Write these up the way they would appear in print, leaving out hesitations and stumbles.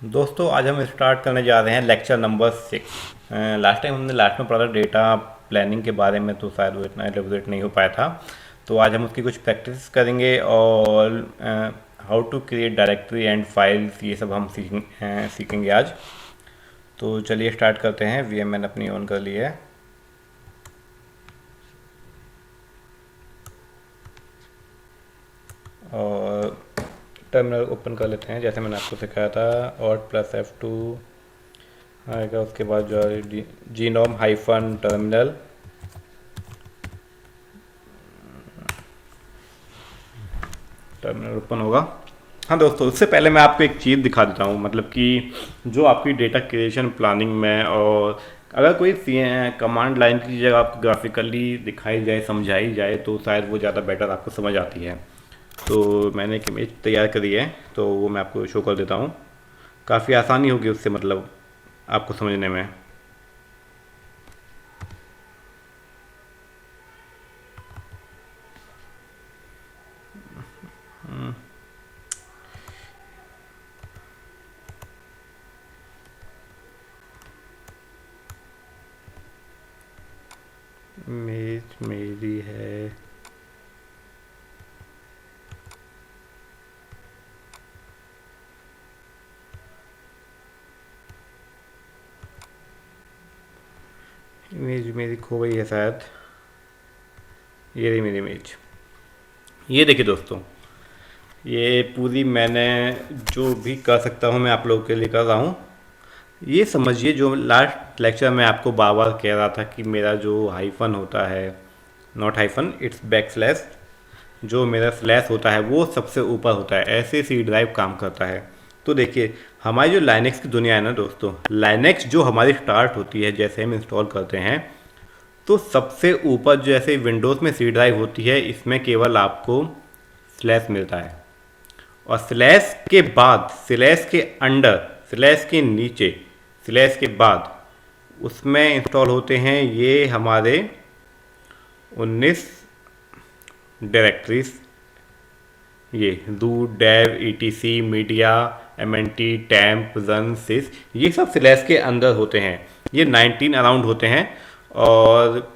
दोस्तों आज हम स्टार्ट करने जा रहे हैं लेक्चर नंबर 6। लास्ट टाइम हमने लास्ट में पढ़ा था डेटा प्लानिंग के बारे में, तो शायद वो इतना एलेबोरेट नहीं हो पाया था। तो आज हम उसकी कुछ प्रैक्टिस करेंगे और how to create directory and files, ये सब हम सीखेंगे आज। तो चलिए स्टार्ट करते हैं। वी मैंने अपनी ऑन कर ली है और टर्मिनल ओपन कर लेते हैं जैसे मैंने आपको सिखाया था। और +F2 आएगा, उसके बाद जो है genome hyphen terminal. Terminal open होगा। हाँ दोस्तों, उससे पहले मैं आपको एक चीज़ दिखा देता हूँ, मतलब कि जो आपकी डेटा क्रिएशन प्लानिंग में, और अगर कोई कमांड लाइन की जगह आपको ग्राफिकली दिखाई जाए, समझाई जाए, तो शायद वो ज़्यादा बेटर आपको समझ आती है। तो मैंने एक इमेज तैयार करी है, तो वो मैं आपको शो कर देता हूँ। काफ़ी आसानी होगी उससे, मतलब आपको समझने में। इमेज मेरी है। इमेज मेरी खो गई है शायद। ये रही मेरी इमेज। ये देखिए दोस्तों, ये पूरी मैंने जो भी कर सकता हूँ मैं आप लोगों के लिए कर रहा हूँ। ये समझिए, जो लास्ट लेक्चर में आपको बार बार कह रहा था कि मेरा जो हाइफन होता है, not hyphen, it's back slash, जो मेरा स्लैश होता है वो सबसे ऊपर होता है। ऐसे सी ड्राइव काम करता है। तो देखिए, हमारी जो लाइनेक्स की दुनिया है ना दोस्तों, लाइनेक्स जो हमारी स्टार्ट होती है, जैसे हम इंस्टॉल करते हैं, तो सबसे ऊपर जैसे विंडोज़ में सी ड्राइव होती है, इसमें केवल आपको स्लैश मिलता है। और स्लैश के बाद, स्लैश के अंडर, स्लैश के नीचे, स्लैश के बाद उसमें इंस्टॉल होते हैं ये हमारे 19 डायरेक्टरीज। ये root, dev, ETC, media, MNT, temp, run, sys, ये सब स्लैश के अंदर होते हैं। ये 19 अराउंड होते हैं। और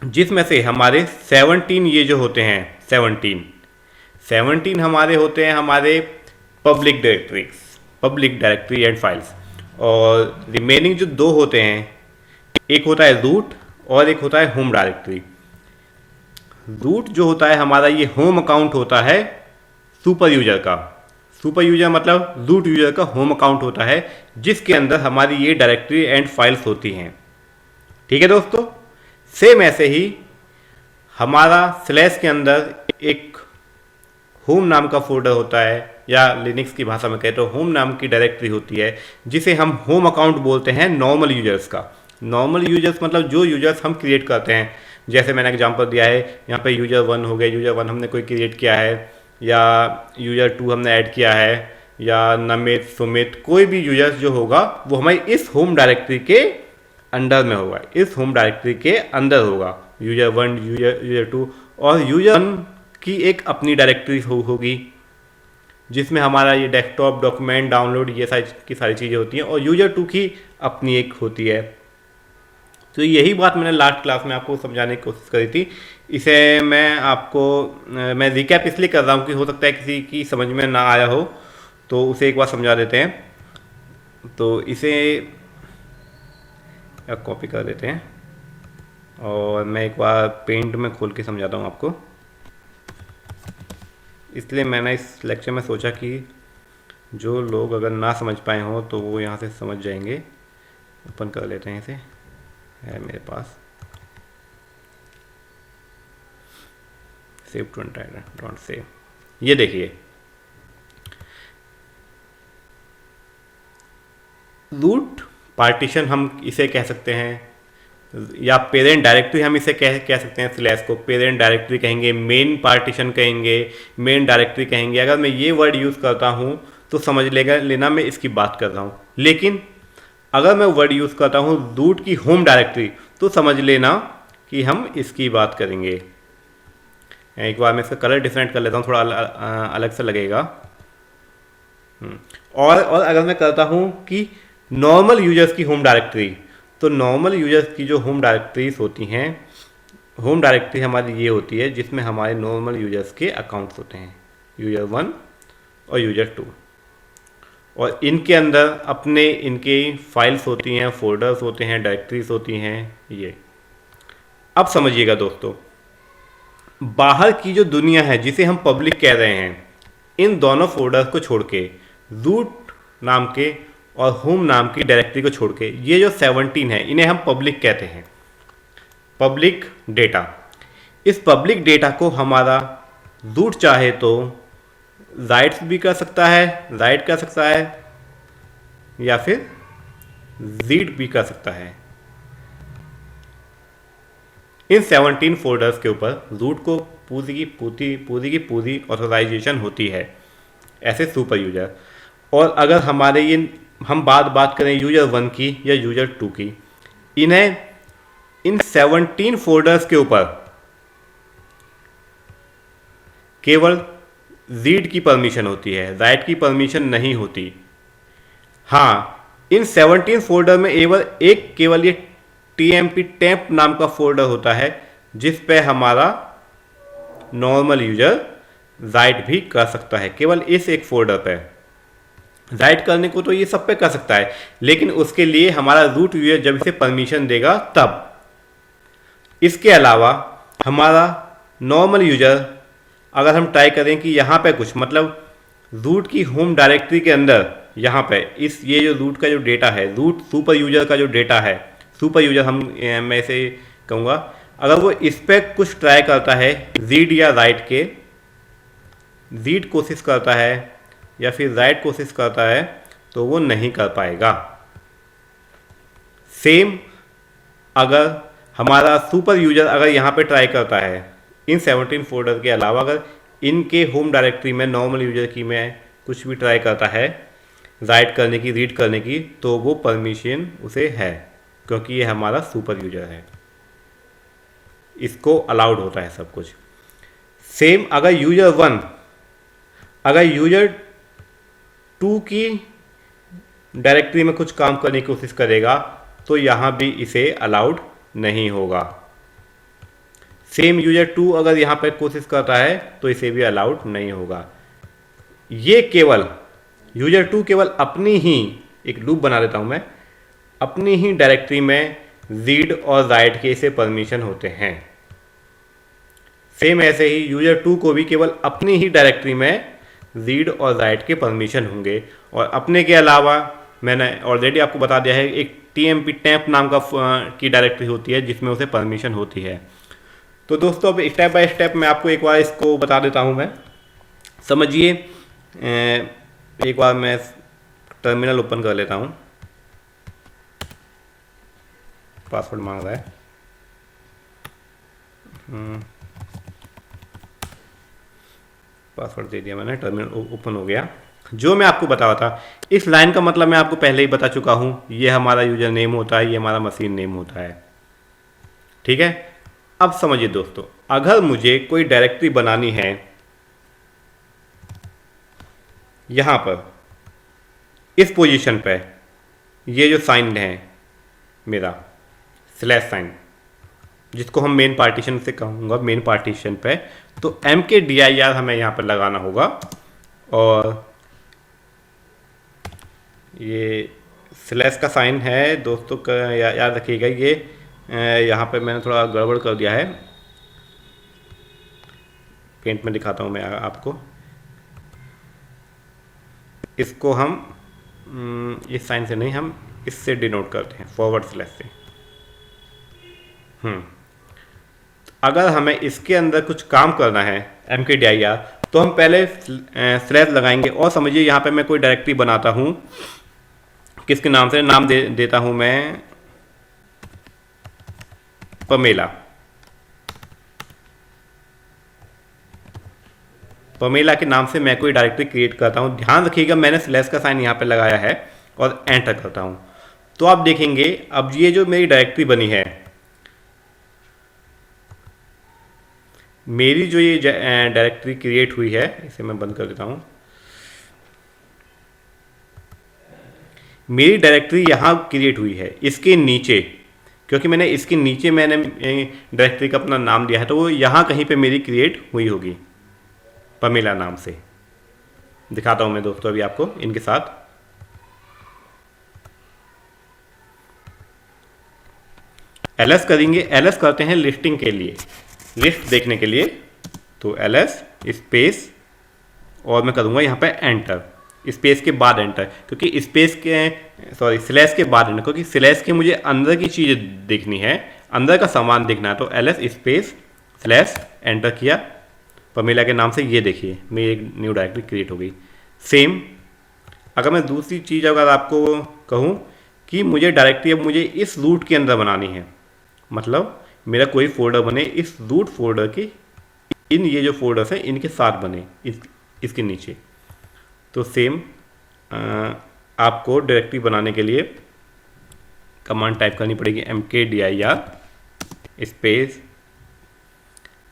जिसमें से हमारे 17 ये जो होते हैं, 17 हमारे होते हैं हमारे public directories, public directory and files. और रिमेनिंग जो दो होते हैं, एक होता है रूट और एक होता है होम डायरेक्टरी। रूट जो होता है हमारा, ये होम अकाउंट होता है सुपर यूजर का। सुपर यूजर मतलब रूट यूजर का होम अकाउंट होता है, जिसके अंदर हमारी ये डायरेक्टरी एंड फाइल्स होती हैं। ठीक है दोस्तों। सेम ऐसे ही हमारा स्लैश के अंदर एक होम नाम का फोल्डर होता है, या लिनक्स की भाषा में कहते तो होम नाम की डायरेक्टरी होती है, जिसे हम होम अकाउंट बोलते हैं नॉर्मल यूजर्स का। नॉर्मल यूजर्स मतलब जो यूजर्स हम क्रिएट करते हैं। जैसे मैंने एग्जांपल दिया है, यहाँ पे यूजर 1 हो गया, यूजर 1 हमने कोई क्रिएट किया है, या यूजर 2 हमने ऐड किया है, या नमित, सुमित, कोई भी यूजर्स जो होगा वो हमारी इस होम डायरेक्टरी के अंडर में होगा, इस होम डायरेक्टरी के अंदर होगा। यूजर 1, यूजर 2, और यूजर 1 की एक अपनी डायरेक्टरी होगी, जिसमें हमारा ये डेस्कटॉप, डॉक्यूमेंट, डाउनलोड, ये सारी चीज़ें होती हैं। और यूजर 2 की अपनी एक होती है। तो यही बात मैंने लास्ट क्लास में आपको समझाने की कोशिश करी थी। इसे मैं रिकैप इसलिए कर रहा हूँ कि हो सकता है किसी की समझ में ना आया हो, तो उसे एक बार समझा देते हैं। तो इसे कॉपी कर देते हैं और मैं एक बार पेंट में खोल के समझाता हूँ आपको। इसलिए मैंने इस लेक्चर में सोचा कि जो लोग अगर ना समझ पाए हों तो वो यहाँ से समझ जाएंगे। ओपन कर लेते हैं, इसे है मेरे पास। Save to don't save. ये देखिए, रूट पार्टीशन हम इसे कह सकते हैं, या पेरेंट डायरेक्टरी हम इसे कह सकते हैं। स्लैश को पेरेंट डायरेक्टरी कहेंगे, मेन पार्टीशन कहेंगे, मेन डायरेक्टरी कहेंगे। अगर मैं ये वर्ड यूज़ करता हूँ तो समझ लेना मैं इसकी बात कर रहा हूँ। लेकिन अगर मैं वर्ड यूज़ करता हूँ रूट की होम डायरेक्टरी, तो समझ लेना कि हम इसकी बात करेंगे। एक बार मैं इसका कलर डिफरेंट कर लेता हूँ, थोड़ा अलग सा लगेगा। और अगर मैं करता हूँ कि नॉर्मल यूजर्स की होम डायरेक्टरी, तो नॉर्मल यूजर्स की जो होम डायरेक्टरीज होती हैं, होम डायरेक्टरी हमारी ये होती है जिसमें हमारे नॉर्मल यूजर्स के अकाउंट्स होते हैं, यूजर 1 और यूजर 2, और इनके अंदर अपने इनके फाइल्स होती हैं, फोल्डर्स होते हैं, डायरेक्टरीज होती हैं ये। अब समझिएगा दोस्तों, बाहर की जो दुनिया है जिसे हम पब्लिक कह रहे हैं, इन दोनों फोल्डर्स को छोड़ के, रूट नाम के और होम नाम की डायरेक्टरी को छोड़ के, ये जो 17 है इन्हें हम पब्लिक कहते हैं, पब्लिक डेटा। इस पब्लिक डेटा को हमारा रूट चाहे तो राइट भी कर सकता है, राइट कर सकता है, या फिर रीड भी कर सकता है। इन 17 फोल्डर्स के ऊपर रूट को पूरी की पूरी ऑथराइजेशन होती है ऐसे सुपर यूजर। और अगर हमारे ये हम बात करें यूजर 1 की या यूजर 2 की, इन्हें इन 17 फोल्डर्स के ऊपर केवल रीड की परमिशन होती है, राइट की परमिशन नहीं होती। हाँ, इन 17 फोल्डर में केवल ये TMP टेम्प नाम का फोल्डर होता है जिस पे हमारा नॉर्मल यूजर राइट भी कर सकता है, केवल इस एक फोल्डर पे। राइट करने को तो ये सब पे कर सकता है, लेकिन उसके लिए हमारा रूट यूजर जब इसे परमिशन देगा तब। इसके अलावा हमारा नॉर्मल यूजर, अगर हम ट्राई करें कि यहाँ पे कुछ मतलब रूट की होम डायरेक्टरी के अंदर, यहाँ पे ये जो रूट का जो डेटा है, रूट सुपर यूजर का जो डेटा है, सुपर यूजर मैं इसे कहूँगा, अगर वो इस पर कुछ ट्राई करता है, रीड या राइट के, रीड कोशिश करता है या फिर राइट कोशिश करता है, तो वो नहीं कर पाएगा। सेम अगर हमारा सुपर यूजर अगर यहाँ पे ट्राई करता है, इन 17 फोल्डर के अलावा अगर इनके होम डायरेक्टरी में नॉर्मल यूजर की में कुछ भी ट्राई करता है राइट करने की, रीड करने की, तो वो परमिशन उसे है, क्योंकि ये हमारा सुपर यूजर है, इसको अलाउड होता है सब कुछ। सेम अगर यूजर 1 अगर यूजर 2 की डायरेक्टरी में कुछ काम करने की कोशिश करेगा, तो यहाँ भी इसे अलाउड नहीं होगा। सेम यूजर 2 अगर यहाँ पर कोशिश करता है तो इसे भी अलाउड नहीं होगा। ये केवल यूजर 2 केवल अपनी ही, एक लूप बना देता हूँ मैं, अपनी ही डायरेक्टरी में रीड और राइट के इसे परमिशन होते हैं। सेम ऐसे ही यूजर 2 को भी केवल अपनी ही डायरेक्टरी में रीड और राइट के परमिशन होंगे, और अपने के अलावा मैंने ऑलरेडी आपको बता दिया है, एक TMP टेम्प नाम का की डायरेक्टरी होती है जिसमें उसे परमिशन होती है। तो दोस्तों अब स्टेप बाय स्टेप मैं आपको एक बार इसको बता देता हूँ, मैं समझिए। एक बार मैं टर्मिनल ओपन कर लेता हूँ, पासवर्ड मांग रहा है। पासवर्ड दे दिया मैंने, टर्मिनल ओपन हो गया। जो मैं आपको बता रहा था, इस लाइन का मतलब मैं आपको पहले ही बता चुका हूँ, ये हमारा यूजर नेम होता है, ये हमारा मशीन नेम होता है, ठीक है। अब समझिए दोस्तों, अगर मुझे कोई डायरेक्टरी बनानी है यहाँ पर इस पोजीशन पे, ये जो साइन है मेरा स्लैश साइन, जिसको हम मेन पार्टीशन से कहूँगा, मेन पार्टीशन पे, तो MKDIR हमें यहाँ पर लगाना होगा। और ये स्लैश का साइन है दोस्तों का, याद रखिएगा। ये यहाँ पे मैंने थोड़ा गड़बड़ कर दिया है, पेंट में दिखाता हूँ मैं आपको। इसको हम इस साइन से नहीं, हम इससे डिनोट करते हैं, फॉरवर्ड स्लैश से। अगर हमें इसके अंदर कुछ काम करना है MKDIR, तो हम पहले स्लैश लगाएंगे। और समझिए यहाँ पे मैं कोई डायरेक्टरी बनाता हूँ, किसके नाम से, नाम देता हूँ मैं पमेला। पमेला के नाम से मैं कोई डायरेक्टरी क्रिएट करता हूँ। ध्यान रखिएगा मैंने स्लैश का साइन यहाँ पे लगाया है और एंटर करता हूँ, तो आप देखेंगे अब ये जो मेरी डायरेक्टरी बनी है, मेरी जो ये डायरेक्टरी क्रिएट हुई है, इसे मैं बंद कर देता हूँ। मेरी डायरेक्टरी यहाँ क्रिएट हुई है, इसके नीचे, क्योंकि मैंने इसके नीचे मैंने डायरेक्टरी का अपना नाम दिया है, तो वो यहाँ कहीं पे मेरी क्रिएट हुई होगी पमेला नाम से। दिखाता हूँ मैं दोस्तों अभी आपको इनके साथ। ls करेंगे, ls करते हैं लिस्टिंग के लिए, लिस्ट देखने के लिए, तो ls स्पेस और मैं करूँगा यहाँ पे एंटर, स्पेस के बाद एंटर, क्योंकि स्पेस के स्लैश के बाद एंटर, क्योंकि स्लैश के मुझे अंदर की चीज़ देखनी है, अंदर का सामान देखना है। तो ls स्पेस स्लैश एंटर किया, पमेला के नाम से, ये देखिए मेरी एक न्यू डायरेक्टरी क्रिएट हो गई। सेम अगर मैं दूसरी चीज़ अगर आपको कहूँ कि मुझे डायरेक्टरी अब मुझे इस रूट के अंदर बनानी है, मतलब मेरा कोई फोल्डर बने इस रूट फोल्डर के, इन ये जो फोल्डर्स हैं इनके साथ बने इसके नीचे, तो सेम आपको डायरेक्टरी बनाने के लिए कमांड टाइप करनी पड़ेगी mkdir स्पेस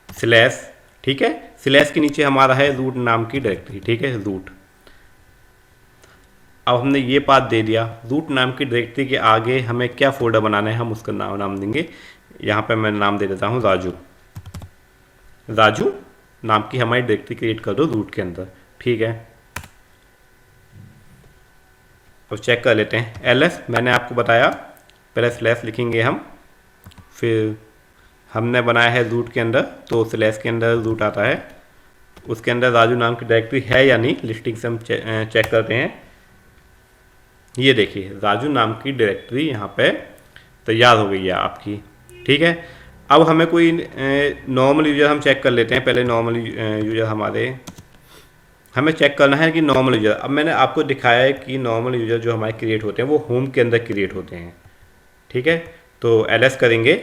स्लैश, ठीक है। स्लैश के नीचे हमारा है रूट नाम की डायरेक्टरी, ठीक है, रूट। अब हमने ये पाथ दे दिया, रूट नाम की डायरेक्टरी के आगे हमें क्या फोल्डर बनाना है, हम उसका नाम देंगे, यहाँ पे मैं नाम दे देता हूँ राजू। राजू नाम की हमारी डायरेक्टरी क्रिएट कर दो रूट के अंदर, ठीक है। अब चेक कर लेते हैं ls, मैंने आपको बताया पहले स्लैश लिखेंगे हम, फिर हमने बनाया है रूट के अंदर, तो स्लैश के अंदर रूट आता है, उसके अंदर राजू नाम की डायरेक्टरी है या नहीं, लिस्टिंग से हम चेक करते हैं। ये देखिए राजू नाम की डायरेक्टरी यहाँ पे तैयार हो गई है आपकी, ठीक है। अब हमें कोई नॉर्मल यूज़र हम चेक कर लेते हैं, पहले नॉर्मल यूज़र हमारे हमें चेक करना है कि नॉर्मल यूज़र, अब मैंने आपको दिखाया है कि नॉर्मल यूज़र जो हमारे क्रिएट होते हैं वो होम के अंदर क्रिएट होते हैं, ठीक है। तो ls करेंगे,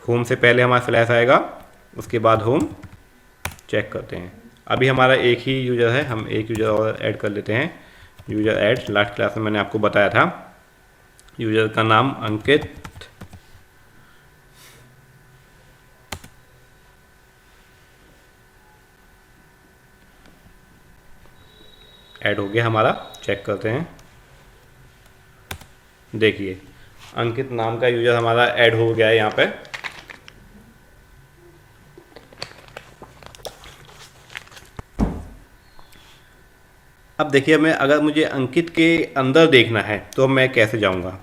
होम से पहले हमारा स्लैश आएगा, उसके बाद होम, चेक करते हैं। अभी हमारा एक ही यूज़र है, हम एक यूज़र और ऐड कर लेते हैं, यूज़र ऐड, लास्ट क्लास में मैंने आपको बताया था, यूज़र का नाम अंकित, ऐड हो गया हमारा, चेक करते हैं। देखिए अंकित नाम का यूज़र हमारा ऐड हो गया है यहाँ पे। अब देखिए मैं अगर मुझे अंकित के अंदर देखना है तो मैं कैसे जाऊँगा,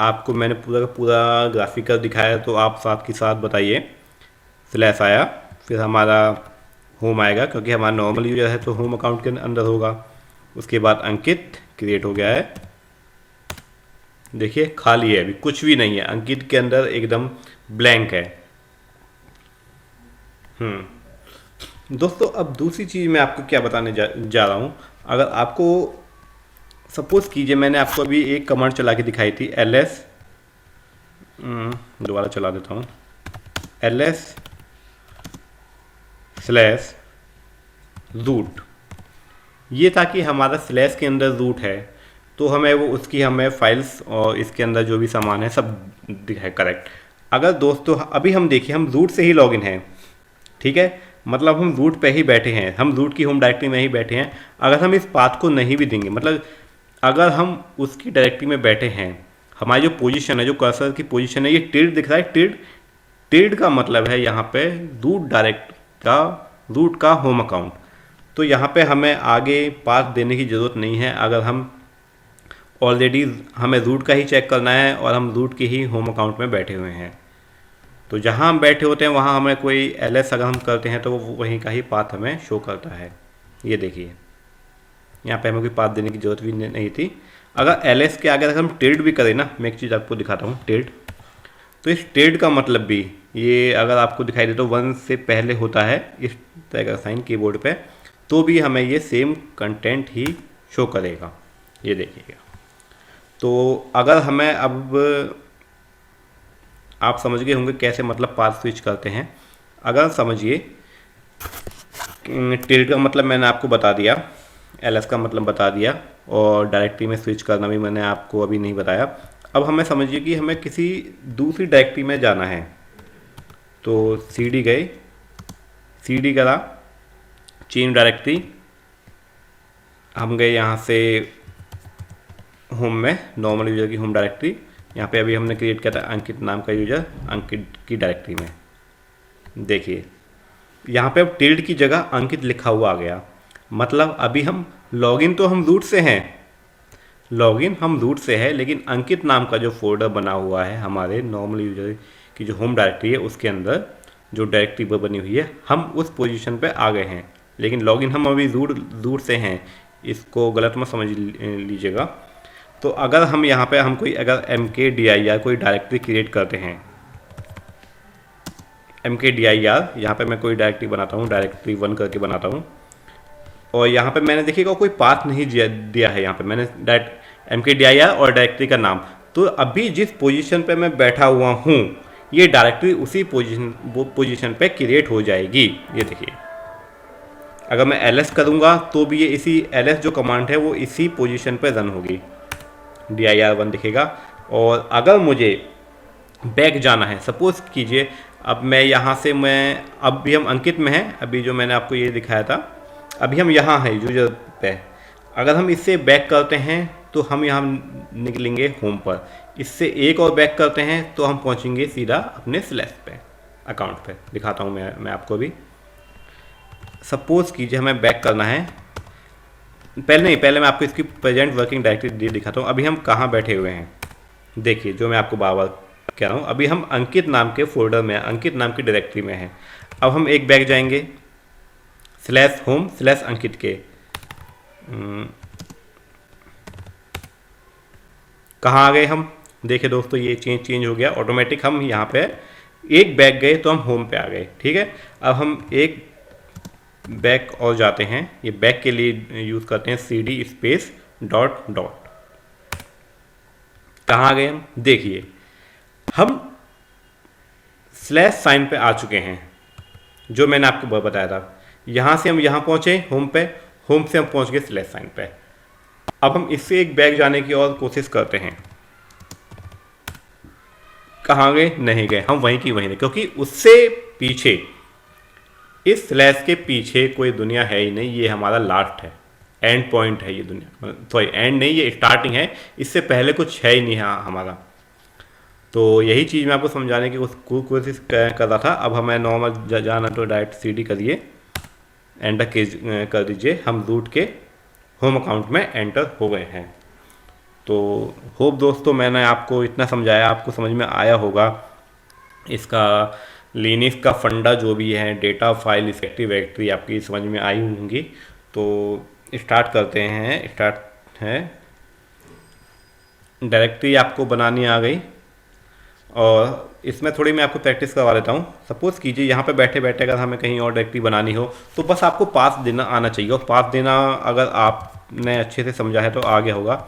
आपको मैंने पूरा का पूरा ग्राफिकल दिखाया, तो आप साथ के साथ बताइए। स्लैश आया, फिर हमारा होम आएगा, क्योंकि हमारा नॉर्मल यूज़र है तो होम अकाउंट के अंदर होगा, उसके बाद अंकित क्रिएट हो गया है, देखिए खाली है, अभी कुछ भी नहीं है, अंकित के अंदर एकदम ब्लैंक है। दोस्तों अब दूसरी चीज़ मैं आपको क्या बताने जा रहा हूँ, अगर आपको सपोज़ कीजिए मैंने आपको अभी एक कमांड चला के दिखाई थी ls, दोबारा चला देता हूँ, ls स्लैश रूट, ये था कि हमारा स्लैश के अंदर रूट है, तो हमें वो उसकी हमें फाइल्स और इसके अंदर जो भी सामान है सब दिखाए, करेक्ट। अगर दोस्तों अभी हम देखिए हम रूट से ही लॉगिन हैं, ठीक है, मतलब हम रूट पे ही बैठे हैं, हम रूट की होम डायरेक्टरी में ही बैठे हैं। अगर हम इस पाथ को नहीं भी देंगे, मतलब अगर हम उसकी डायरेक्टरी में बैठे हैं, हमारी जो पोजीशन है, जो कर्सर की पोजीशन है, ये टिल्ड दिख रहा है, टिल्ड, टिल्ड का मतलब है यहाँ पे रूट का होम अकाउंट, तो यहाँ पे हमें आगे पाथ देने की ज़रूरत नहीं है। अगर हम ऑलरेडी हमें रूट का ही चेक करना है और हम रूट के ही होम अकाउंट में बैठे हुए हैं, तो जहाँ हम बैठे होते हैं वहाँ हमें कोई ls अगर हम करते हैं तो वो वहीं का ही पाथ हमें शो करता है। ये देखिए यहाँ पे हमें कोई पाथ देने की ज़रूरत भी नहीं थी। अगर ls के आगे अगर हम टिल्ड भी करें ना, मैं एक चीज़ आपको दिखाता हूँ, टिल्ड, तो इस टिल्ड का मतलब भी ये अगर आपको दिखाई दे तो 1 से पहले होता है इस तरह का साइन कीबोर्ड पे, तो भी हमें ये सेम कंटेंट ही शो करेगा, ये देखिएगा। तो अगर हमें अब आप समझ गए होंगे कैसे मतलब पाथ स्विच करते हैं। अगर समझिए टिल्ड का मतलब मैंने आपको बता दिया, ls का मतलब बता दिया, और डायरेक्टरी में स्विच करना भी मैंने आपको अभी नहीं बताया। अब हमें समझिए कि हमें किसी दूसरी डायरेक्टरी में जाना है, तो cd गए, cd करा, चेंज डायरेक्टरी, हम गए यहाँ से होम में, नॉर्मल यूज़र की होम डायरेक्टरी। यहाँ पे अभी हमने क्रिएट किया था अंकित नाम का यूज़र, अंकित की डायरेक्टरी में। देखिए यहाँ पे अब टिल्ड की जगह अंकित लिखा हुआ आ गया। मतलब अभी हम लॉगिन तो हम रूट से हैं, लॉगिन हम रूट से है, लेकिन अंकित नाम का जो फोल्डर बना हुआ है हमारे नॉर्मल यूज़र की जो होम डायरेक्टरी है उसके अंदर जो डायरेक्टरी बनी हुई है, हम उस पोजीशन पे आ गए हैं। लेकिन लॉगिन हम अभी रूट से हैं, इसको गलत मत समझ लीजिएगा। तो अगर हम यहाँ पे हम कोई अगर mkdir कोई डायरेक्टरी क्रिएट करते हैं, mkdir यहाँ पे मैं कोई डायरेक्टरी बनाता हूँ, डायरेक्टरी 1 करके बनाता हूँ, और यहाँ पे मैंने देखिएगा कोई पाथ नहीं दिया है। यहाँ पे मैंने डायरेक्ट mkdir और डायरेक्टरी का नाम। तो अभी जिस पोजीशन पे मैं बैठा हुआ हूँ ये डायरेक्टरी उसी पोजीशन पे क्रिएट हो जाएगी। ये देखिए अगर मैं ls करूँगा तो भी ये इसी ls जो कमांड है वो इसी पोजीशन पे रन होगी, dir1 दिखेगा। और अगर मुझे बैक जाना है, सपोज कीजिए अब मैं यहाँ से मैं अब भी हम अंकित में हैं, अभी जो मैंने आपको ये दिखाया था, अभी हम यहाँ हैं यूजर पे। अगर हम इससे बैक करते हैं तो हम यहाँ निकलेंगे होम पर, इससे एक और बैक करते हैं तो हम पहुँचेंगे सीधा अपने स्लैश पे, अकाउंट पे। दिखाता हूँ मैं आपको भी। सपोज कीजिए हमें बैक करना है, पहले मैं आपको इसकी प्रेजेंट वर्किंग डायरेक्टरी दिखाता हूँ। अभी हम कहाँ बैठे हुए हैं, देखिए जो मैं आपको बार बार कह रहा हूँ, अभी हम अंकित नाम के फोल्डर में, अंकित नाम की डायरेक्टरी में हैं। अब हम एक बैक जाएंगे /home/अंकित के, कहाँ आ गए हम, देखिए दोस्तों ये चेंज हो गया ऑटोमेटिक। हम यहाँ पे एक बैक गए तो हम होम पे आ गए, ठीक है। अब हम एक बैक और जाते हैं, ये बैक के लिए यूज़ करते हैं cd स्पेस डॉट डॉट। कहाँ आ गए हम, देखिए हम स्लैश साइन पे आ चुके हैं जो मैंने आपको बताया था। यहाँ से हम यहाँ पहुँचे होम पे, होम से हम पहुँच गए स्लैश साइन पे। अब हम इससे एक बैक जाने की और कोशिश करते हैं, कहाँ गए, नहीं गए, हम वहीं की वहीं, क्योंकि उससे पीछे, इस स्लैश के पीछे कोई दुनिया है ही नहीं, ये हमारा लास्ट है, एंड पॉइंट है ये दुनिया, सॉरी एंड नहीं, ये स्टार्टिंग है, इससे पहले कुछ है ही नहीं हमारा। तो यही चीज़ मैं आपको समझाने की कोशिश कर रहा था। अब हमें नॉर्मल जाना तो डायरेक्ट cd करिए, एंटर कर दीजिए, हम रूट के होम अकाउंट में एंटर हो गए हैं। तो होप दोस्तों मैंने आपको इतना समझाया, आपको समझ में आया होगा। इसका लिनक्स का फंडा जो भी है, डेटा फाइल रिस्पेक्टिव डायरेक्टरी आपकी समझ में आई होंगी। तो स्टार्ट करते हैं, स्टार्ट है, डायरेक्टरी आपको बनानी आ गई, और इसमें थोड़ी मैं आपको प्रैक्टिस करवा देता हूँ। सपोज़ कीजिए यहाँ पे बैठे बैठे अगर हमें कहीं और डायरेक्टरी बनानी हो तो बस आपको पास देना आना चाहिए, और पास देना अगर आपने अच्छे से समझा है तो आ गया होगा।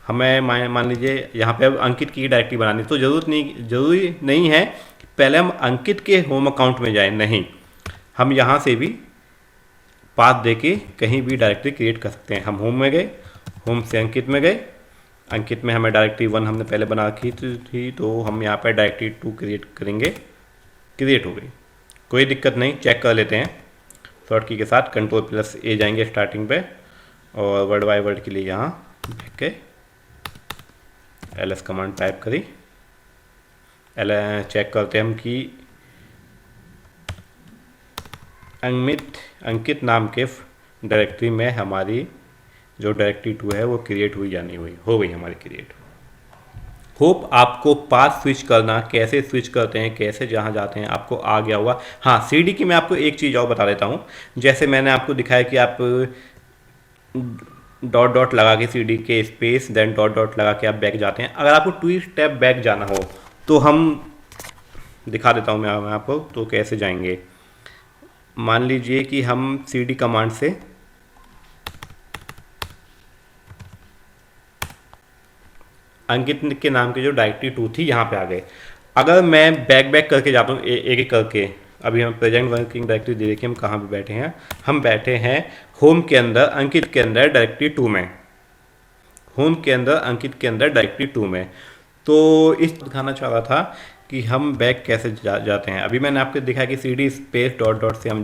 हमें मान लीजिए यहाँ पे अब अंकित की डायरेक्टरी बनानी, तो ज़रूरी नहीं है पहले हम अंकित के होम अकाउंट में जाएं, नहीं, हम यहाँ से भी पाथ दे के कहीं भी डायरेक्टरी क्रिएट कर सकते हैं। हम होम में गए, होम से अंकित में गए, अंकित में हमें डायरेक्टरी 1 हमने पहले बना रखी थी, तो हम यहाँ पर डायरेक्टरी 2 क्रिएट करेंगे, क्रिएट हो गई, कोई दिक्कत नहीं। चेक कर लेते हैं शॉर्ट की के साथ, Ctrl+A जाएंगे स्टार्टिंग पे, और वर्ड बाय वर्ड के लिए यहाँ देख के ls कमांड टाइप करी, चेक करते हैं हम कि अंकित नाम के डायरेक्टरी में हमारी जो डायरेक्टरी 2 है वो क्रिएट हुई या नहीं हुई, हो गई हमारी क्रिएट। होप आपको पाथ स्विच करना, कैसे स्विच करते हैं, कैसे जहाँ जाते हैं, आपको आ गया होगा। हाँ, cd की मैं आपको एक चीज़ और बता देता हूँ। जैसे मैंने आपको दिखाया कि आप डॉट डॉट लगा के cd के स्पेस देन डॉट डॉट लगा के आप बैक जाते हैं। अगर आपको 2 स्टेप बैक जाना हो तो हम दिखा देता हूँ मैं आपको, तो कैसे जाएंगे। मान लीजिए कि हम cd कमांड से अंकित के नाम की जो डायरेक्टरी 2 थी यहाँ पे आ गए। अगर मैं बैक करके जाता हूँ एक एक करके, अभी हम प्रेजेंट वर्किंग डायरेक्टरी देखिए हम कहाँ पे बैठे हैं, हम बैठे हैं होम के अंदर, अंकित के अंदर डायरेक्टरी 2 में, होम के अंदर अंकित के अंदर डायरेक्टरी 2 में। तो इस दिखाना चाह रहा था कि हम बैक कैसे जाते हैं। अभी मैंने आपको दिखाया कि cd स्पेस डॉट डॉट से हम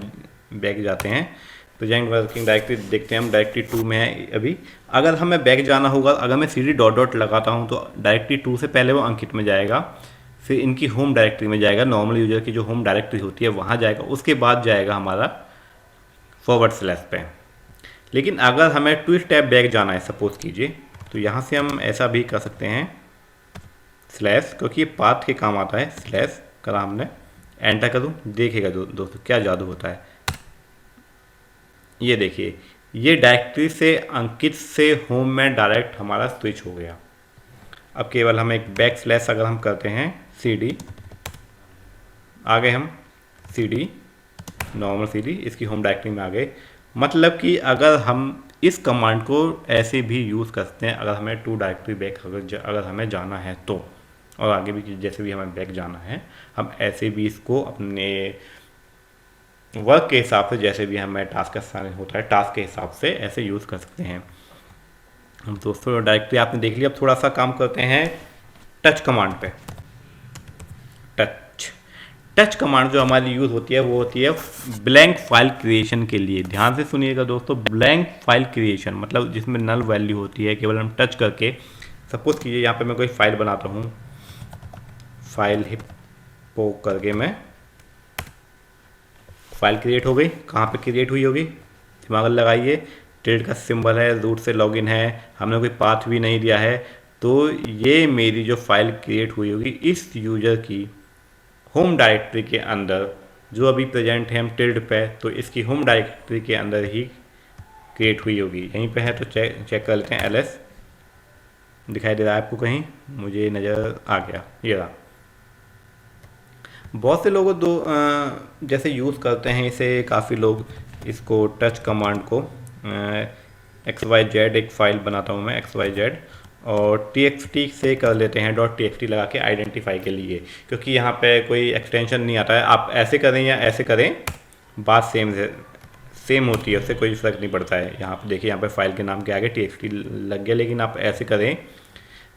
बैक जाते हैं, प्रेजेंट वर्किंग डायरेक्टरी देखते हैं हम, डायरेक्टरी 2 में है अभी। अगर हमें बैक जाना होगा, अगर मैं सीधी डॉट डॉट लगाता हूँ तो डायरेक्टरी 2 से पहले वो अंकित में जाएगा, फिर इनकी होम डायरेक्टरी में जाएगा, नॉर्मल यूजर की जो होम डायरेक्टरी होती है वहाँ जाएगा, उसके बाद जाएगा हमारा फॉरवर्ड स्लैश पे। लेकिन अगर हमें 2 स्टेप बैक जाना है सपोज कीजिए, तो यहाँ से हम ऐसा भी कर सकते हैं स्लैश, क्योंकि ये पाथ के काम आता है। स्लैश करा हमने, एंटर करूँ, देखिएगा दोस्तों क्या जादू होता है। ये देखिए, ये डायरेक्टरी से अंकित से होम में डायरेक्ट हमारा स्विच हो गया। अब केवल हम एक बैक स्लैश अगर हम करते हैं cd, आ गए हम cd, नॉर्मल cd, इसकी होम डायरेक्टरी में आ गए। मतलब कि अगर हम इस कमांड को ऐसे भी यूज़ करते हैं, अगर हमें 2 डायरेक्टरी बैक अगर हमें जाना है तो, और आगे भी जैसे भी हमें बैक जाना है, हम ऐसे भी इसको अपने वर्क के हिसाब से, जैसे भी हमें टास्क असाइन होता है टास्क के हिसाब से ऐसे यूज़ कर सकते हैं। हम दोस्तों डायरेक्टरी आपने देख लिया। अब थोड़ा सा काम करते हैं टच कमांड पे। टच कमांड जो हमारी यूज़ होती है वो होती है ब्लैंक फाइल क्रिएशन के लिए। ध्यान से सुनिएगा दोस्तों, ब्लैंक फाइल क्रिएशन मतलब जिसमें नल वैल्यू होती है, केवल हम टच करके, सपोज कीजिए यहाँ पे मैं कोई फाइल बनाता हूँ, फाइल हिप्पो करके मैं, फाइल क्रिएट हो गई। कहाँ पे क्रिएट हुई होगी, दिमाग लगाइए, टिल्ड का सिंबल है, रूट से लॉगिन है, हमने कोई पाथ भी नहीं दिया है, तो ये मेरी जो फाइल क्रिएट हुई होगी इस यूजर की होम डायरेक्टरी के अंदर, जो अभी प्रेजेंट है हम टिल्ड पे, तो इसकी होम डायरेक्टरी के अंदर ही क्रिएट हुई होगी। यहीं पे है तो चेक कर लेते हैं। ls दिखाई दे रहा है आपको कहीं, मुझे नज़र आ गया, ये रहा। बहुत से लोग जैसे यूज़ करते हैं इसे, काफ़ी लोग इसको टच कमांड को XYZ, एक फ़ाइल बनाता हूँ मैं XYZ, और TXT से कर लेते हैं, .txt लगा के आइडेंटिफाई के लिए, क्योंकि यहाँ पे कोई एक्सटेंशन नहीं आता है। आप ऐसे करें या ऐसे करें, बात सेम होती है, उससे कोई फ़र्क नहीं पड़ता है। यहाँ पे देखिए, यहाँ पे फाइल के नाम के आगे TXT लग गया, लेकिन आप ऐसे करें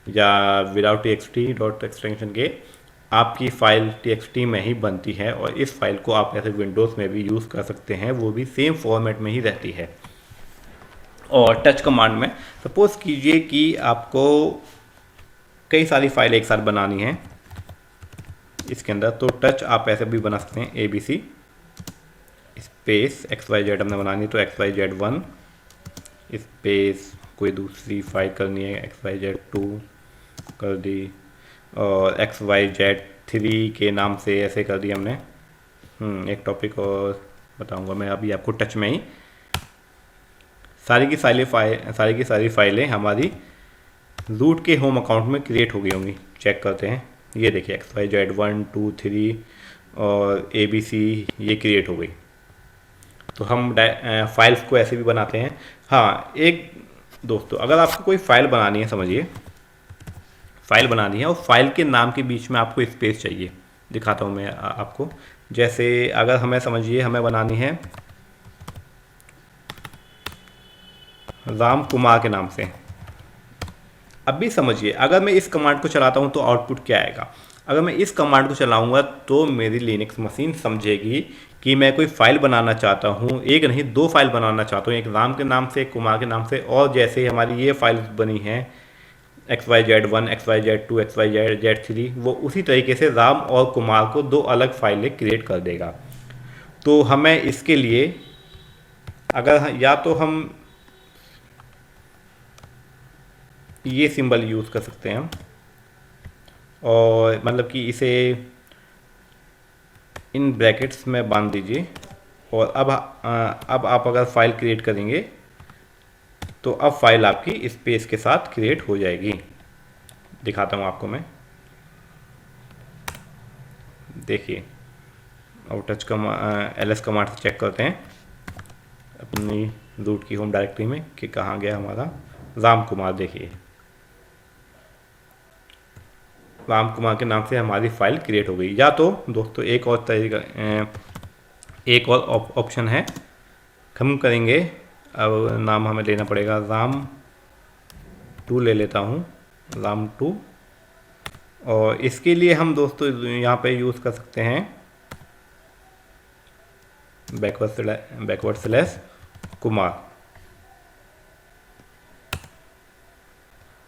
या विदाउट TXT डॉट एक्सटेंशन के, आपकी फ़ाइल TXT में ही बनती है, और इस फाइल को आप ऐसे विंडोज़ में भी यूज़ कर सकते हैं, वो भी सेम फॉर्मेट में ही रहती है। और टच कमांड में सपोज कीजिए कि आपको कई सारी फाइल एक साथ बनानी है इसके अंदर, तो टच आप ऐसे भी बना सकते हैं, ABC स्पेस XYZ हमने बनानी है तो XYZ1 स्पेस कोई दूसरी फाइल करनी है XYZ2 कर दी, और XYZ3 के नाम से ऐसे कर दी हमने। एक टॉपिक और बताऊंगा मैं अभी आपको टच में ही। सारी की सारी फाइलें हमारी रूट के होम अकाउंट में क्रिएट हो गई होंगी। चेक करते हैं, ये देखिए XYZ1 2 3 और ABC ये क्रिएट हो गई। तो हम फाइल्स को ऐसे भी बनाते हैं। हाँ, एक दोस्तों, अगर आपको कोई फाइल बनानी है, समझिए फाइल बनानी है और फाइल के नाम के बीच में आपको स्पेस चाहिए, दिखाता हूँ मैं आपको। जैसे अगर हमें समझिए हमें बनानी है राम कुमार के नाम से। अब भी समझिए, अगर मैं इस कमांड को चलाता हूं तो आउटपुट क्या आएगा। अगर मैं इस कमांड को चलाऊंगा तो मेरी लिनक्स मशीन समझेगी कि मैं कोई फाइल बनाना चाहता हूं, एक नहीं 2 फाइल बनाना चाहता हूं, एक राम के नाम से, एक कुमार के नाम से। और जैसे हमारी ये फाइल बनी है XYZ1 XYZ2 XYZ3, वो उसी तरीके से राम और कुमार को 2 अलग फाइलें क्रिएट कर देगा। तो हमें इसके लिए अगर या तो हम ये सिंबल यूज़ कर सकते हैं, और मतलब कि इसे इन ब्रैकेट्स में बांध दीजिए, और अब आप अगर फाइल क्रिएट करेंगे तो अब फाइल आपकी स्पेस के साथ क्रिएट हो जाएगी। दिखाता हूँ आपको मैं, देखिए। और टच LS कमांड से चेक करते हैं अपनी रूट की होम डायरेक्टरी में कि कहाँ गया हमारा राम कुमार। देखिए, राम कुमार के नाम से हमारी फाइल क्रिएट हो गई। या तो दोस्तों एक और तरीका, एक और ऑप्शन है, हम करेंगे, अब नाम हमें लेना पड़ेगा, राम2 ले लेता हूँ, राम2। और इसके लिए हम दोस्तों यहाँ पे यूज़ कर सकते हैं बैकवर्ड स्लैश, कुमार,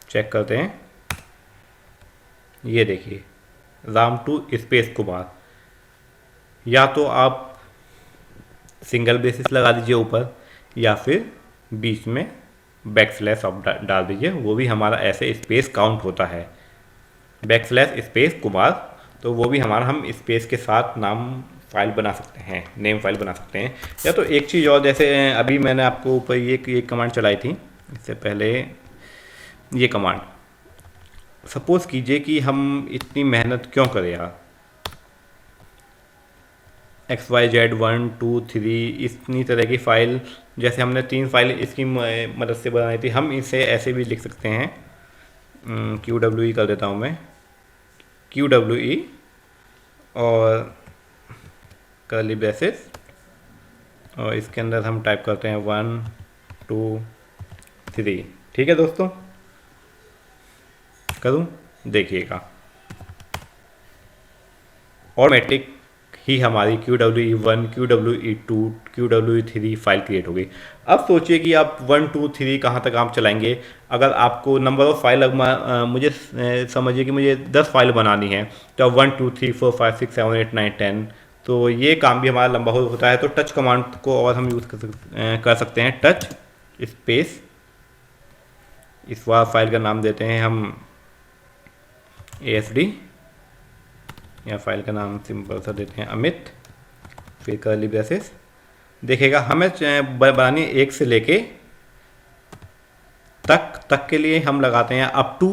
चेक करते हैं, ये देखिए राम2 स्पेस कुमार। या तो आप सिंगल ब्रेसेस लगा दीजिए ऊपर, या फिर बीच में बैक स्लैश आप डाल दीजिए, वो भी हमारा ऐसे स्पेस काउंट होता है, बैक स्लैश स्पेस कुमार। तो वो भी हमारा, हम स्पेस के साथ नाम फाइल बना सकते हैं, नेम फाइल बना सकते हैं। या तो एक चीज़ और, जैसे अभी मैंने आपको ऊपर ये कमांड चलाई थी, इससे पहले ये कमांड, सपोज़ कीजिए कि हम इतनी मेहनत क्यों करें यार, XYZ 1 2 3 इतनी तरह की फ़ाइल, जैसे हमने 3 फाइल इसकी मदद से बनाई थी, हम इसे ऐसे भी लिख सकते हैं, QWE कर देता हूँ मैं, QWE और कर्ली ब्रेसेस, और इसके अंदर हम टाइप करते हैं 1 2 3। ठीक है दोस्तों, करूँ, देखिएगा ऑटोमेटिक ही हमारी QWE1 QWE2 QWE3 file create हो गई। अब सोचिए कि आप 1 2 3 कहाँ तक आप चलाएंगे। अगर आपको नंबर ऑफ फाइल मुझे समझिए कि मुझे 10 फाइल बनानी है, तो आप 1 2 3 4 5 6 7 8 9 10, तो ये काम भी हमारा लंबा होता है। तो टच कमांड को और हम यूज़ कर सकते हैं, टच स्पेस, इस बार फाइल का नाम देते हैं हम ASD, या फाइल का नाम सिंपल सा देते हैं अमित, फिर कर्ली ब्रेसेस। देखिएगा हमें बनानी 1 से लेके तक के लिए हम लगाते हैं अप टू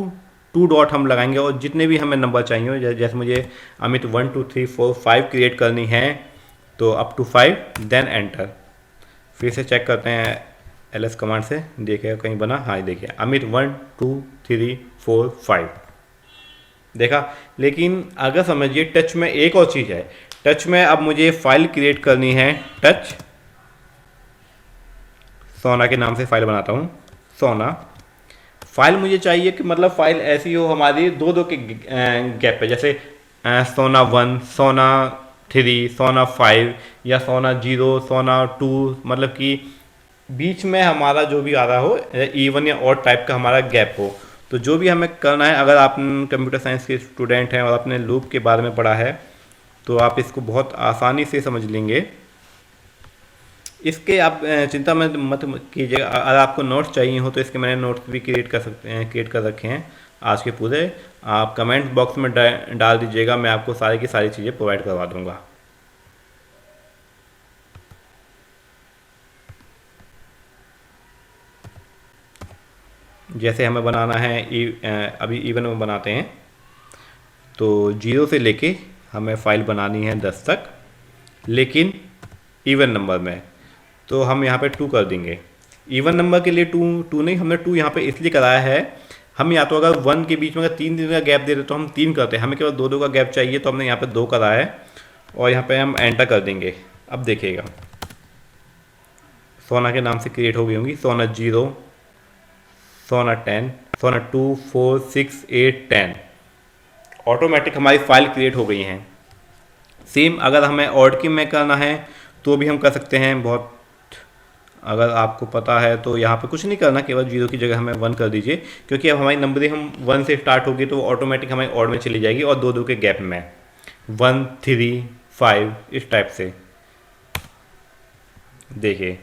2 डॉट हम लगाएंगे, और जितने भी हमें नंबर चाहिए, जैसे मुझे अमित 1 2 3 4 5 क्रिएट करनी है, तो अप टू 5, देन एंटर। फिर से चेक करते हैं LS कमांड से, देखिएगा कहीं बना, हाँ देखिए अमित 1 2 3 4 5, देखा। लेकिन अगर समझिए टच में एक और चीज़ है, टच में अब मुझे फाइल क्रिएट करनी है, टच सोना के नाम से फाइल बनाता हूँ, सोना फाइल मुझे चाहिए कि मतलब फाइल ऐसी हो हमारी 2 के गैप पे, जैसे सोना 1 सोना 3 सोना 5 या सोना 0 सोना 2, मतलब कि बीच में हमारा जो भी आ रहा हो इवन या ऑड टाइप का हमारा गैप हो। तो जो भी हमें करना है, अगर आप कंप्यूटर साइंस के स्टूडेंट हैं और आपने लूप के बारे में पढ़ा है, तो आप इसको बहुत आसानी से समझ लेंगे। इसके आप चिंता मत कीजिएगा। अगर आपको नोट्स चाहिए हो तो इसके मैंने नोट्स भी क्रिएट कर रखे हैं आज के पूरे। आप कमेंट बॉक्स में डाल दीजिएगा, मैं आपको सारी की सारी चीज़ें प्रोवाइड करवा दूंगा। जैसे हमें बनाना है अभी इवन में बनाते हैं, तो 0 से लेके हमें फ़ाइल बनानी है 10 तक, लेकिन इवन नंबर में, तो हम यहाँ पे 2 कर देंगे। इवन नंबर के लिए 2 नहीं, हमने 2 यहाँ पे इसलिए कराया है, हम या तो अगर 1 के बीच में अगर 3 दिन का गैप दे रहे तो हम 3 करते हैं, हमें केवल 2 का गैप चाहिए, तो हमने यहाँ पे 2 कराया है, और यहाँ पे हम एंटर कर देंगे। अब देखिएगा सोना के नाम से क्रिएट हो गई होंगी, सोना 0 सोना 10 सोना 2 4 6 8 10, ऑटोमेटिक हमारी फाइल क्रिएट हो गई हैं। सेम अगर हमें ऑड की में करना है तो भी हम कर सकते हैं। बहुत अगर आपको पता है तो यहाँ पे कुछ नहीं करना, केवल 0 की जगह हमें 1 कर दीजिए, क्योंकि अब हमारी नंबरिंग हम 1 से स्टार्ट होगी तो ऑटोमेटिक हमारी ऑड में चली जाएगी, और 2 के गैप में 1 3 5 इस टाइप से। देखिए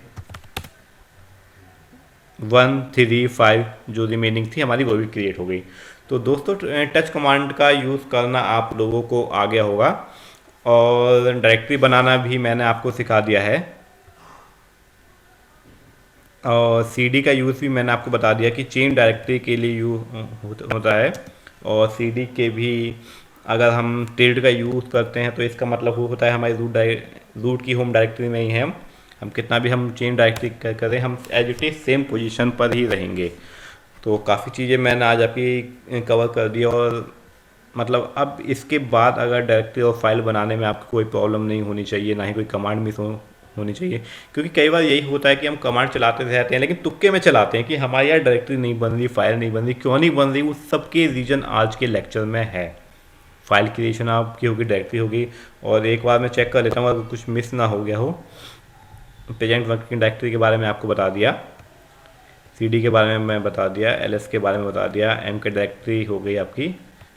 1 3 5 जो रिमेनिंग थी हमारी वो भी क्रिएट हो गई। तो दोस्तों टच कमांड का यूज़ करना आप लोगों को आ गया होगा, और डायरेक्टरी बनाना भी मैंने आपको सिखा दिया है, और CD का यूज़ भी मैंने आपको बता दिया कि चेन डायरेक्टरी के लिए होता है, और CD के भी अगर हम टिल्ड का यूज़ करते हैं तो इसका मतलब वो होता है हमारी रूट की होम डायरेक्टरी में ही है हम कितना भी हम चेन डायरेक्टरी करें, हम as it is same position पर ही रहेंगे। तो काफ़ी चीज़ें मैंने आज आपकी कवर कर दी, और मतलब अब इसके बाद अगर डायरेक्टरी और फाइल बनाने में आपको कोई प्रॉब्लम नहीं होनी चाहिए, ना ही कोई कमांड मिस होनी चाहिए, क्योंकि कई बार यही होता है कि हम कमांड चलाते रहते हैं लेकिन तुक्के में चलाते हैं कि हमारी यार डायरेक्टरी नहीं बन रही, फाइल नहीं बन रही, क्यों नहीं बन रही, उस सबके रीज़न आज के लेक्चर में है। फाइल क्रिएशन आपकी होगी, डायरेक्टरी होगी, और एक बार मैं चेक कर लेता हूँ अगर कुछ मिस ना हो गया हो। प्रेजेंट वर्किंग डायरेक्टरी के बारे में आपको बता दिया, CD के बारे में मैं बता दिया, LS के बारे में बता दिया, MK डायरेक्टरी हो गई आपकी।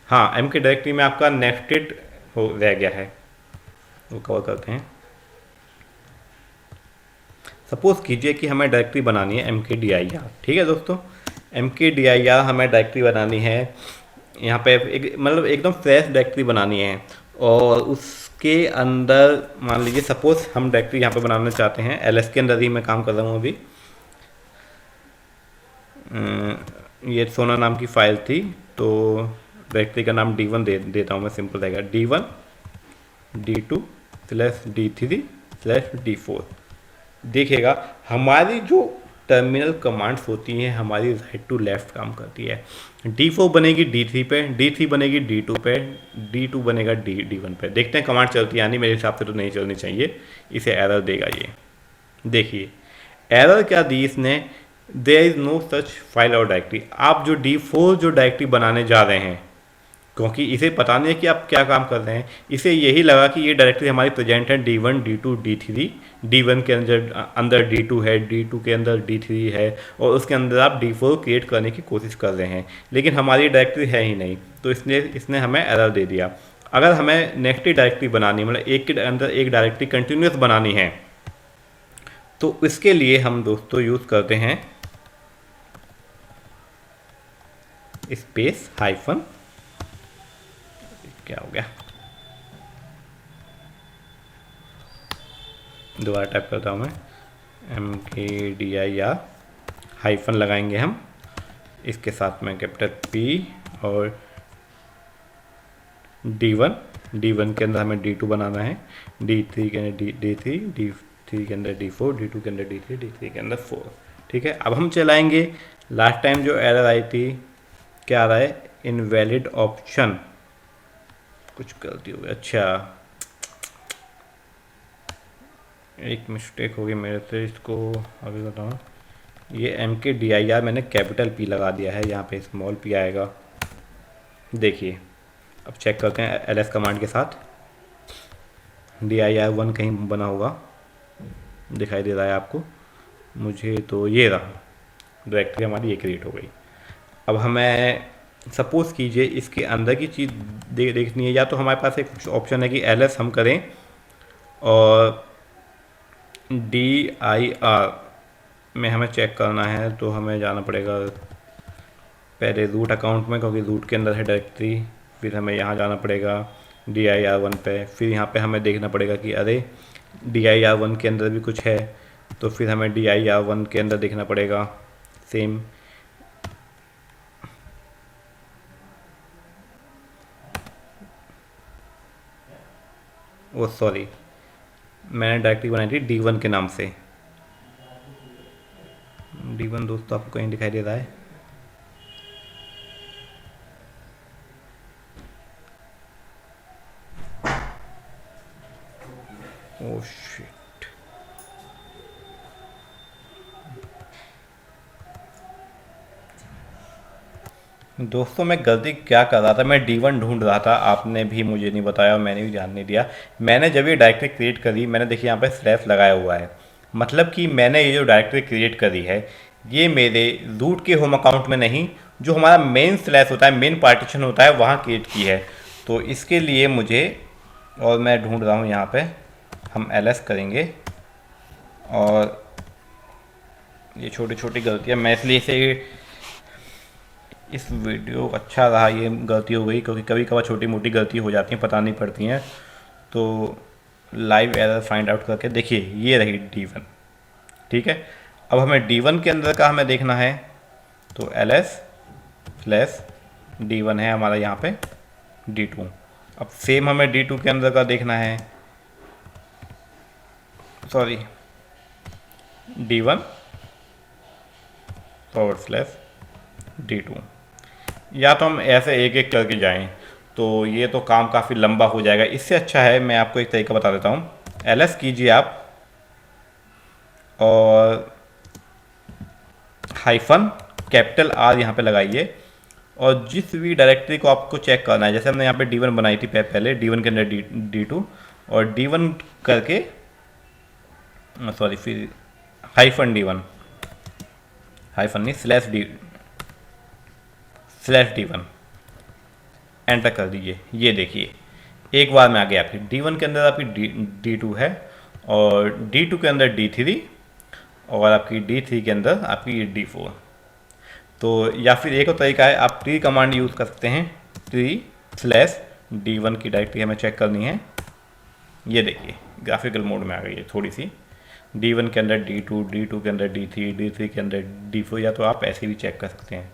हाँ, MK डायरेक्टरी में आपका नेस्टेड हो रह गया है, वो कवर करते हैं। सपोज कीजिए कि हमें डायरेक्टरी बनानी है MKDIR, ठीक है दोस्तों, MKDIR हमें डायरेक्टरी बनानी है। यहाँ पे एक मतलब एकदम फ्रेश डायरेक्टरी बनानी है, और उसके अंदर मान लीजिए सपोज हम डायरेक्टरी यहाँ पे बनाना चाहते हैं, LS के अंदर ही मैं काम कर रहा हूँ अभी। ये सोना नाम की फाइल थी, तो डायरेक्टरी का नाम D1 देता हूँ मैं, सिंपल रहेगा D1 D2/D3/D4। देखिएगा हमारी जो टर्मिनल कमांड्स होती हैं हमारी राइट टू लेफ्ट काम करती है। D4 बनेगी D3 पे, D3 बनेगी D2 पे, D2 बनेगा D1 पे। देखते हैं कमांड चलती है, यानी मेरे हिसाब से तो नहीं चलनी चाहिए, इसे एरर देगा ये। देखिए एरर क्या दी इसने, there is no such file और डायरेक्टरी। आप जो D4 जो डायरेक्टरी बनाने जा रहे हैं, क्योंकि इसे पता नहीं है कि आप क्या काम कर रहे हैं, इसे यही लगा कि ये डायरेक्टरी हमारी प्रेजेंट है D1 D2 D3, D1 के अंदर D2 है, D2 के अंदर D3 है, और उसके अंदर आप D4 क्रिएट करने की कोशिश कर रहे हैं, लेकिन हमारी डायरेक्टरी है ही नहीं, तो इसने हमें एरर दे दिया। अगर हमें नेक्स्ट डायरेक्टरी बनानी है, मतलब एक के अंदर एक डायरेक्टरी कंटिन्यूस बनानी है, तो इसके लिए हम दोस्तों यूज़ करते हैं स्पेस हाइफन, क्या हो गया, दोबारा टाइप करता हूँ मैं, MKDIR हाइफन लगाएंगे हम, इसके साथ में कैपिटल P और D1 के अंदर हमें D2 बनाना है, D3 के अंदर D3 के अंदर D4, D2 के अंदर D3, D3 के अंदर 4। ठीक है, अब हम चलाएंगे। लास्ट टाइम जो एरर आई थी, क्या आ रहा है, इनवैलिड ऑप्शन, कुछ गलती हो गई, अच्छा एक मिस्टेक हो गई मेरे से, इसको अभी बताऊँ। ये MKDIR मैंने कैपिटल P लगा दिया है, यहाँ पे स्मॉल p आएगा। देखिए अब चेक करते हैं LS कमांड के साथ, DIR1 कहीं बना होगा, दिखाई दे रहा है आपको, मुझे तो ये रहा, डायरेक्टरी हमारी ये क्रिएट हो गई। अब हमें सपोज कीजिए इसके अंदर की चीज़ देखनी है, या तो हमारे पास एक ऑप्शन है कि LS हम करें और DIR में हमें चेक करना है, तो हमें जाना पड़ेगा पहले रूट अकाउंट में, क्योंकि रूट के अंदर है डायरेक्टरी, फिर हमें यहाँ जाना पड़ेगा DIR1 पे, फिर यहाँ पे हमें देखना पड़ेगा कि अरे DIR1 के अंदर भी कुछ है, तो फिर हमें DIR1 के अंदर देखना पड़ेगा सेम। ओ सॉरी, मैंने डायरेक्टरी बनाई थी D1 के नाम से। D1 दोस्तों आपको कहीं दिखाई दे रहा है, ओह शिट, दोस्तों मैं गलती क्या कर रहा था, मैं D1 ढूंढ रहा था, आपने भी मुझे नहीं बताया और मैंने भी ध्यान नहीं दिया। मैंने जब ये डायरेक्टरी क्रिएट करी, मैंने देखिए यहाँ पे स्लैश लगाया हुआ है, मतलब कि मैंने ये जो डायरेक्टरी क्रिएट करी है ये मेरे रूट के होम अकाउंट में नहीं, जो हमारा मेन स्लैश होता है, मेन पार्टीशन होता है, वहाँ क्रिएट की है। तो इसके लिए मुझे, और मैं ढूंढ रहा हूँ यहाँ पे, हम LS करेंगे, और ये छोटी छोटी गलतियाँ, मैं इसलिए इसे, इस वीडियो अच्छा रहा ये गलती हो गई, क्योंकि कभी कभार छोटी मोटी गलती हो जाती हैं, पता नहीं पड़ती हैं। तो लाइव एरर फाइंड आउट करके देखिए ये रही D1, ठीक है। अब हमें D1 के अंदर का हमें देखना है, तो LS/D1 है हमारा यहाँ पे D2। अब सेम हमें D2 के अंदर का देखना है, सॉरी D1/D2, या तो हम ऐसे एक एक करके जाएं, तो ये तो काम काफ़ी लंबा हो जाएगा। इससे अच्छा है मैं आपको एक तरीका बता देता हूँ, LS कीजिए आप और हाइफन कैपिटल R यहाँ पे लगाइए, और जिस भी डायरेक्टरी को आपको चेक करना है, जैसे हमने यहाँ पे D1 बनाई थी पहले, D1 के अंदर D2, और D1 करके सॉरी, फिर -D1, हाइफन नहीं, /D1 एंटर कर दीजिए। ये देखिए एक बार में आ गया आपकी D1 के अंदर आपकी D2 है, और D2 के अंदर D3, और आपकी D3 के अंदर आपकी D4। तो या फिर एक और तरीका है, आप ट्री कमांड यूज़ कर सकते हैं। ट्री/D1 की डायरेक्टरी हमें चेक करनी है। ये देखिए ग्राफिकल मोड में आ गई है थोड़ी सी। D1 के अंदर D2, D2 के अंदर D3, D3 के अंदर D4, या तो आप ऐसे भी चेक कर सकते हैं।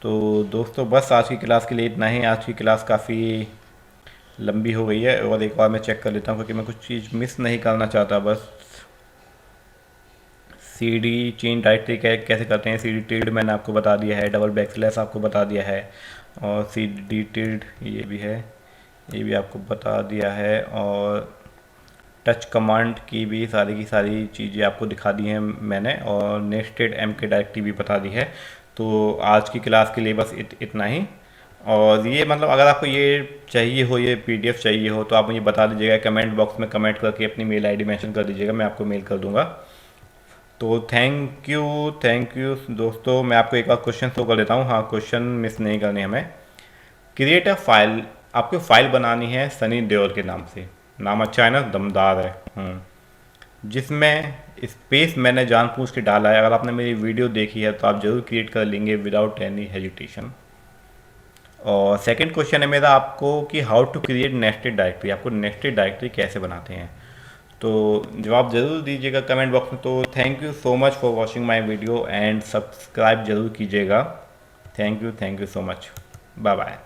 तो दोस्तों बस आज की क्लास के लिए इतना ही। आज की क्लास काफ़ी लंबी हो गई है, और एक बार मैं चेक कर लेता हूँ क्योंकि मैं कुछ चीज़ मिस नहीं करना चाहता। बस CD चेंज डायरेक्टरी कैसे करते हैं, CD टिल्ड मैंने आपको बता दिया है, // आपको बता दिया है, और CD टिल्ड ये भी है, ये भी आपको बता दिया है, और टच कमांड की भी सारी चीज़ें आपको दिखा दी हैं मैंने, और नेस्टेड MK डायरेक्टरी भी बता दी है। तो आज की क्लास के लिए बस इतना ही। और ये मतलब अगर आपको ये चाहिए हो, ये PDF चाहिए हो, तो आप मुझे बता दीजिएगा, कमेंट बॉक्स में कमेंट करके अपनी मेल ID मेंशन कर दीजिएगा, मैं आपको मेल कर दूंगा। तो थैंक यू दोस्तों। मैं आपको एक बार क्वेश्चन शो कर देता हूँ। हाँ, क्वेश्चन मिस नहीं करने हमें। क्रिएट अ फाइल, आपको फाइल बनानी है सनी देओल के नाम से। नाम अच्छा है ना, दमदार है। जिसमें स्पेस मैंने जानबूझ के डाला है। अगर आपने मेरी वीडियो देखी है तो आप जरूर क्रिएट कर लेंगे विदाउट एनी हेजिटेशन। और सेकंड क्वेश्चन है मेरा आपको कि how to create nested directory, आपको नेस्टेड डायरेक्टरी कैसे बनाते हैं। तो जवाब ज़रूर दीजिएगा कमेंट बॉक्स में। तो thank you so much for watching my video, and subscribe जरूर कीजिएगा। Thank you so much. Bye bye.